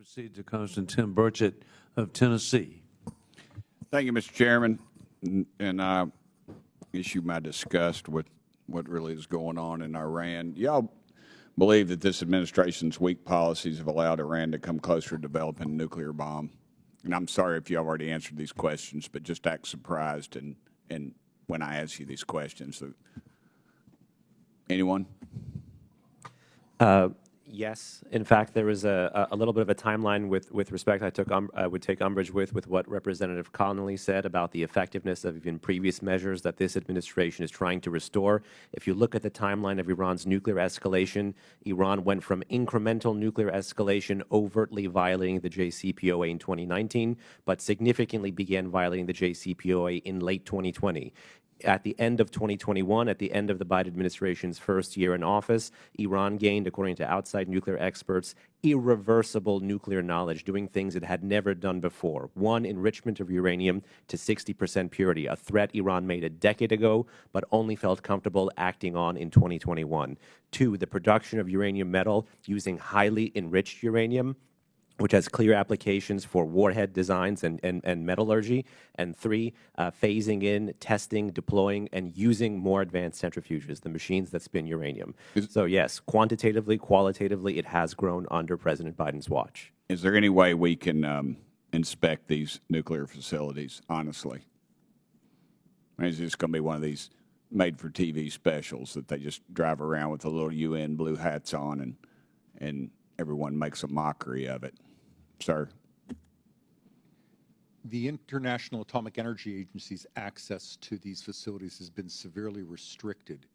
proceed to Congressman Tim Burchett of Tennessee. Thank you, Mr. Chairman. And I issue my disgust with what really is going on in Iran. Y'all believe that this administration's weak policies have allowed Iran to come closer to developing a nuclear bomb? And I'm sorry if you already answered these questions, but just act surprised and when I ask you these questions. So, anyone? Yes. In fact, there was a little bit of a timeline with respect I would take umbrage with what Representative Connolly said about the effectiveness of even previous measures that this administration is trying to restore. If you look at the timeline of Iran's nuclear escalation, Iran went from incremental nuclear escalation overtly violating the JCPOA in 2019, but significantly began violating the JCPOA in late 2020. At the end of 2021, at the end of the Biden administration's first year in office, Iran gained, according to outside nuclear experts, irreversible nuclear knowledge, doing things it had never done before. One, enrichment of uranium to 60% purity, a threat Iran made a decade ago, but only felt comfortable acting on in 2021. Two, the production of uranium metal using highly enriched uranium, which has clear applications for warhead designs and metallurgy. And three, phasing in, testing, deploying, and using more advanced centrifuges, the machines that spin uranium. So yes, quantitatively, qualitatively, it has grown under President Biden's watch. Is there any way we can inspect these nuclear facilities, honestly? Is this going to be one of these made-for-TV specials that they just drive around with the little UN blue hats on and everyone makes a mockery of it? Sir? The International Atomic Energy Agency's access to these facilities has been severely restricted.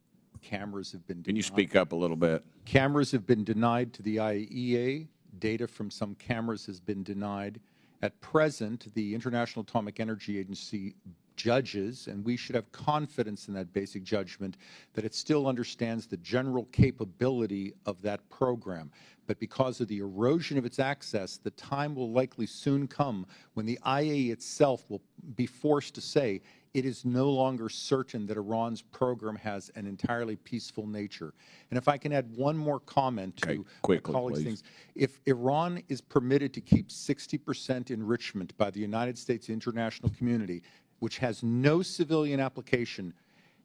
Cameras have been denied. Can you speak up a little bit? Cameras have been denied to the IAEA. Data from some cameras has been denied. At present, the International Atomic Energy Agency judges, and we should have confidence in that basic judgment, that it still understands the general capability of that program. But because of the erosion of its access, the time will likely soon come when the IAEA itself will be forced to say it is no longer certain that Iran's program has an entirely peaceful nature. And if I can add one more comment to my colleagues' things. If Iran is permitted to keep 60% enrichment by the United States international community, which has no civilian application,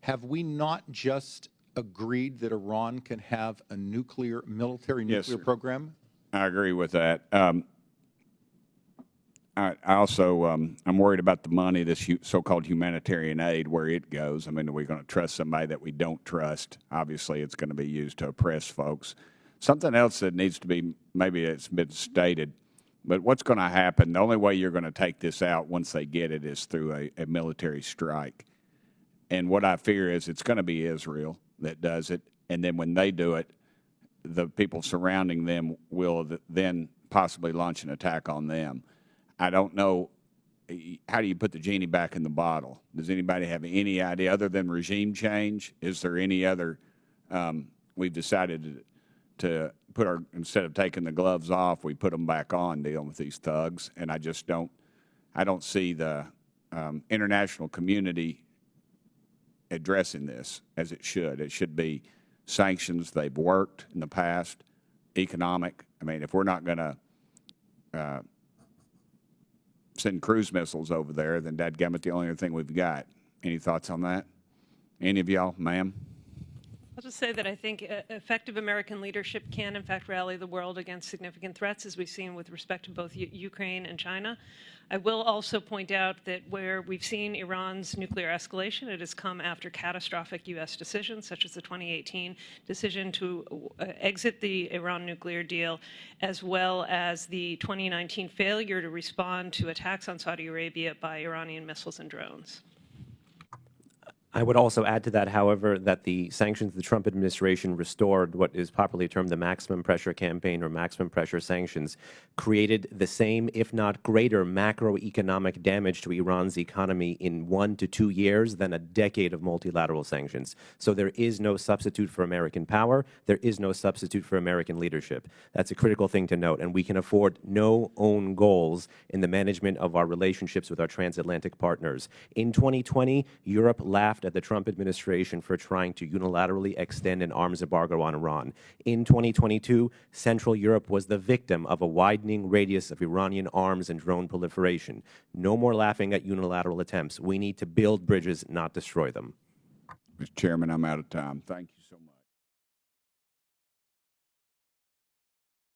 have we not just agreed that Iran can have a military nuclear program? I agree with that. I also, I'm worried about the money, this so-called humanitarian aid, where it goes. I mean, are we going to trust somebody that we don't trust? Obviously, it's going to be used to oppress folks. Something else that needs to be, maybe it's been stated, but what's going to happen, the only way you're going to take this out once they get it is through a military strike. And what I fear is it's going to be Israel that does it, and then when they do it, the people surrounding them will then possibly launch an attack on them. I don't know, how do you put the genie back in the bottle? Does anybody have any idea, other than regime change? Is there any other, we've decided to put instead of taking the gloves off, we put them back on dealing with these thugs, and I don't see the international community addressing this as it should. It should be sanctions. They've worked in the past, economic. I mean, if we're not going to send cruise missiles over there, then dadgummit, the only other thing we've got. Any thoughts on that? Any of y'all, ma'am? I'll just say that I think effective American leadership can, in fact, rally the world against significant threats, as we've seen with respect to both Ukraine and China. I will also point out that where we've seen Iran's nuclear escalation, it has come after catastrophic U.S. decisions, such as the 2018 decision to exit the Iran nuclear deal, as well as the 2019 failure to respond to attacks on Saudi Arabia by Iranian missiles and drones. I would also add to that, however, that the sanctions the Trump administration restored, what is popularly termed the maximum pressure campaign or maximum pressure sanctions, created the same, if not greater, macroeconomic damage to Iran's economy in 1 to 2 years than a decade of multilateral sanctions. So there is no substitute for American power. There is no substitute for American leadership. That's a critical thing to note, and we can afford no own goals in the management of our relationships with our transatlantic partners. In 2020, Europe laughed laughed at the Trump administration for trying to unilaterally extend an arms embargo on Iran. In 2022, Central Europe was the victim of a widening radius of Iranian arms and drone proliferation. No more laughing at unilateral attempts. We need to build bridges, not destroy them. Mr. Chairman, I'm out of time. Thank you.